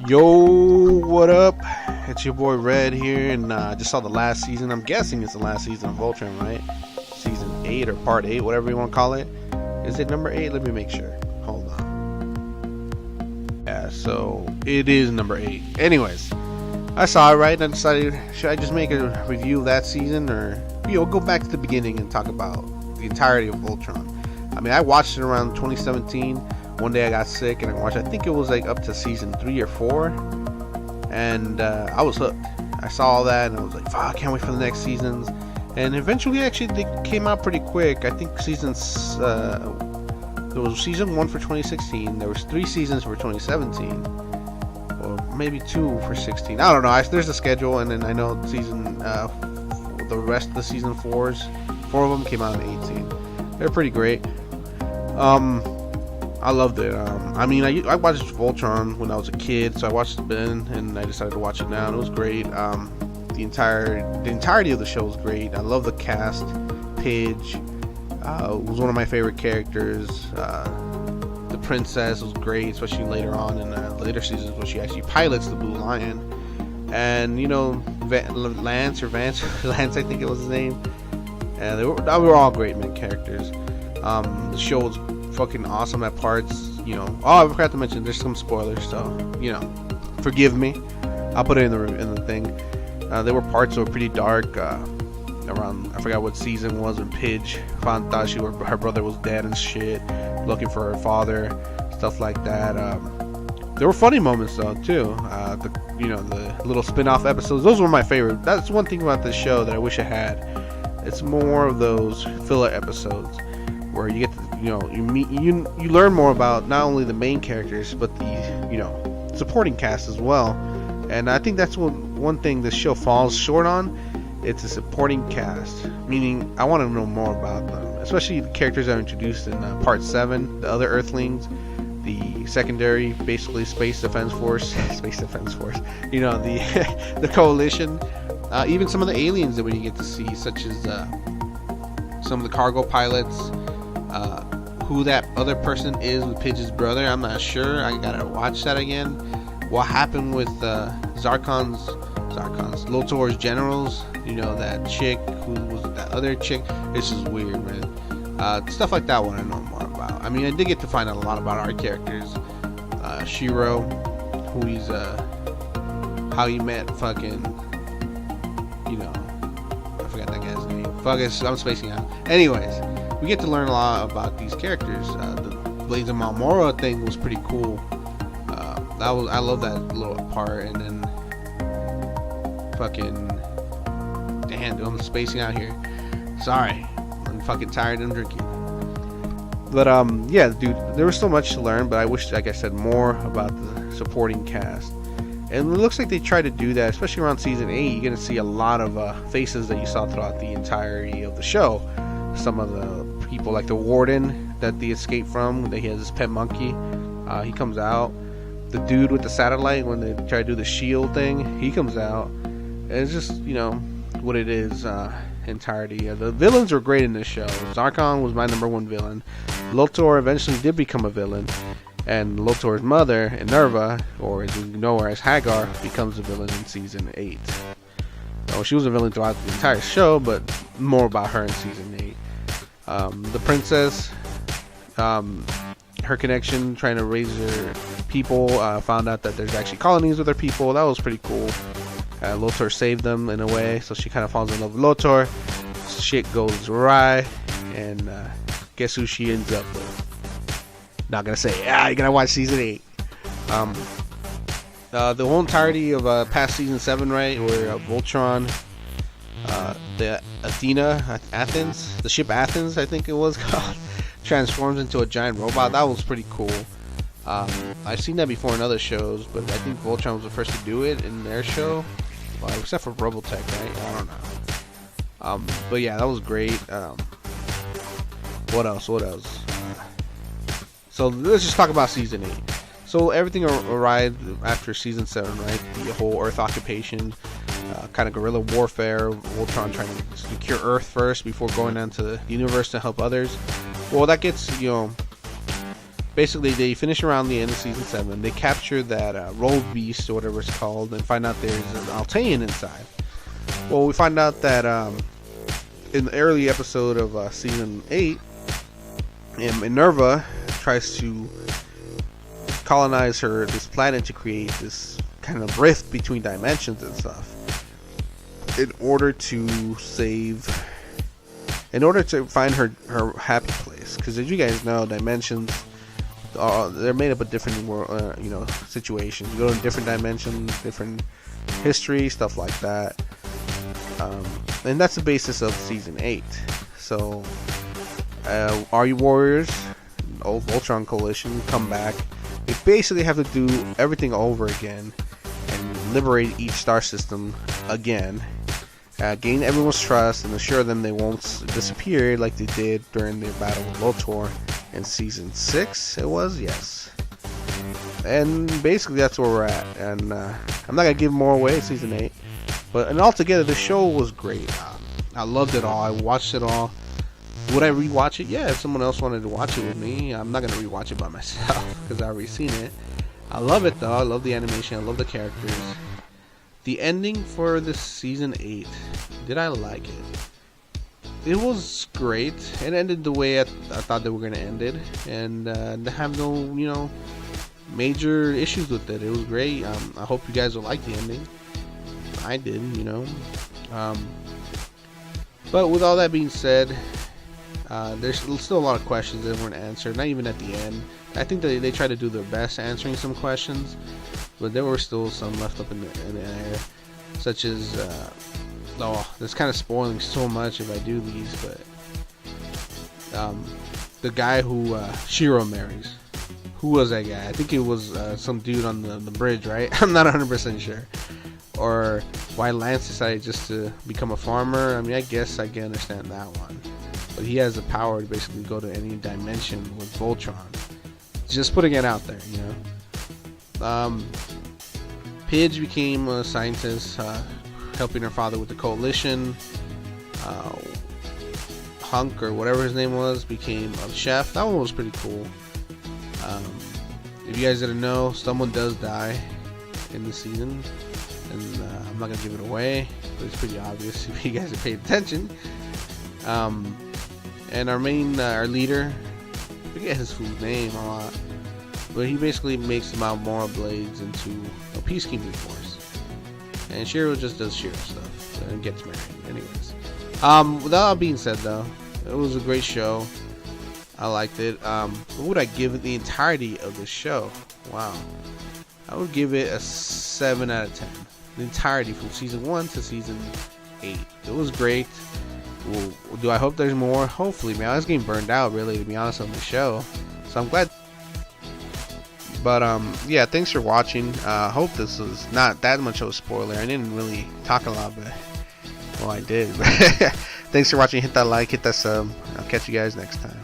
Yo, what up? It's your boy Red here, and I just saw the last season. I'm guessing it's the last season of Voltron, right? Season 8 or Part 8, whatever you want to call it. Is it number 8? Let me make sure. Hold on. Yeah, so it is number 8. Anyways, I saw it, right? And I decided, should I just make a review of that season, or go back to the beginning and talk about the entirety of Voltron? I mean, I watched it around 2017. One day I got sick and I watched, I think it was like up to season 3 or 4, and I was hooked. I saw all that and I was like, fuck, I can't wait for the next seasons. And eventually, actually, they came out pretty quick. I think there was season 1 for 2016, there was 3 seasons for 2017, or maybe 2 for 16. I don't know. There's a schedule, and then I know the rest of the season 4s, 4 of them came out in 18. They're pretty great. I loved it. I mean, I watched Voltron when I was a kid, so I watched it then, and I decided to watch it now, and it was great. The entirety of the show was great. I love the cast. Pidge was one of my favorite characters. The princess was great, especially later on in later seasons when she actually pilots the Blue Lion. And Lance or Vance, Lance, I think it was his name. And they were all great main characters. The show was fucking awesome at parts. I forgot to mention there's some spoilers, so forgive me. I'll put it in the thing. There were parts that were pretty dark. Around, I forgot what season was, when Pidge found out her brother was dead and shit, looking for her father, stuff like that. There were funny moments though too. The little spin-off episodes, those were my favorite. That's one thing about this show that I wish I had. It's more of those filler episodes where you get to, you learn more about not only the main characters but the supporting cast as well. And I think that's one thing this show falls short on. It's a supporting cast, meaning I want to know more about them, especially the characters that are introduced in Part 7, the other Earthlings, the secondary, basically Space Defense Force, the Coalition, even some of the aliens that we get to see, such as some of the cargo pilots. Who that other person is with Pidge's brother, I'm not sure. I gotta watch that again. What happened with Lotor's generals? That chick who was that other chick. This is weird, man. Stuff like that I want to know more about. I mean, I did get to find out a lot about our characters. Shiro, who he's how he met fucking, I forgot that guy's name. Fuck it, I'm spacing out. Anyways, we get to learn a lot about these characters. The Blades of Malmora thing was pretty cool. I love that little part. And then fucking, damn, dude, I'm spacing out here. Sorry, I'm fucking tired and drinking. But yeah, dude, there was so much to learn. But I wish, like I said, more about the supporting cast. And it looks like they tried to do that, especially around season 8. You're gonna see a lot of faces that you saw throughout the entirety of the show. Some of the people, like the warden that they escaped from, that he has his pet monkey, he comes out. The dude with the satellite, when they try to do the shield thing, he comes out. And it's just, what it is, entirety. The villains were great in this show. Zarkon was my number 1 villain. Lotor eventually did become a villain, and Lotor's mother, Enerva, or as we know her as Hagar, becomes a villain in season 8. So she was a villain throughout the entire show, but more about her in season 8. The princess, her connection, trying to raise her people, found out that there's actually colonies with her people. That was pretty cool. Lotor saved them in a way, so she kind of falls in love with Lotor. Shit goes awry, and guess who she ends up with? Not gonna say. You gotta watch season 8. The whole entirety of past season 7, right, where Voltron, the Athens, the ship Athens, I think it was called, transforms into a giant robot. That was pretty cool. I've seen that before in other shows, but I think Voltron was the first to do it in their show, well, except for Robotech, right? I don't know. But yeah, that was great. What else? So let's just talk about season 8. So everything arrived after season 7, right? The whole Earth occupation, kind of guerrilla warfare, Voltron trying to secure Earth first before going on to the universe to help others. Well, that gets, basically they finish around the end of season 7. They capture that road beast or whatever it's called, and find out there's an Altean inside. Well, we find out that in the early episode of season 8, Minerva tries to colonize this planet to create this kind of rift between dimensions and stuff, in order to find her happy place. Because as you guys know, dimensions, they're made up of different situations. You go in different dimensions, different history, stuff like that, and that's the basis of season 8. So our warriors, old Voltron coalition, come back. They basically have to do everything over again and liberate each star system again, gain everyone's trust, and assure them they won't disappear like they did during their battle with Voltron in season 6. It was, yes. And basically that's where we're at. And I'm not gonna give more away. Season 8, and altogether the show was great. I loved it all. I watched it all. Would I rewatch it? Yeah, if someone else wanted to watch it with me. I'm not gonna rewatch it by myself because I already seen it. I love it though. I love the animation. I love the characters. The ending for this season 8, did I like it? It was great. It ended the way I thought they were gonna end it, and I have no major issues with it. It was great. I hope you guys will like the ending. I did, But with all that being said, there's still a lot of questions that weren't answered, not even at the end. I think they tried to do their best answering some questions, but there were still some left up in the air, such as, that's kind of spoiling so much if I do these, but the guy who Shiro marries, who was that guy? I think it was some dude on the bridge, right? I'm not 100% sure. Or why Lance decided just to become a farmer. I mean, I guess I can understand that one. But he has the power to basically go to any dimension with Voltron. Just putting it out there, Pidge became a scientist, helping her father with the coalition. Hunk, or whatever his name was, became a chef. That one was pretty cool. If you guys didn't know, someone does die in the season, and I'm not gonna give it away, but it's pretty obvious if you guys have paid attention. And our leader, I forget his full name a lot, but he basically makes the Mount Mora Blades into a peacekeeping force, and Shiro just does Shiro stuff and gets married. Anyways, with that being said, though, it was a great show. I liked it. What would I give it the entirety of the show? Wow, I would give it a 7 out of 10. The entirety from season 1 to season 8. It was great. Well, do I hope there's more? Hopefully, man. I was getting burned out, really, to be honest, on the show. So I'm glad. But yeah, thanks for watching. Hope this was not that much of a spoiler. I didn't really talk a lot, but well, I did. Thanks for watching. Hit that like, hit that sub. I'll catch you guys next time.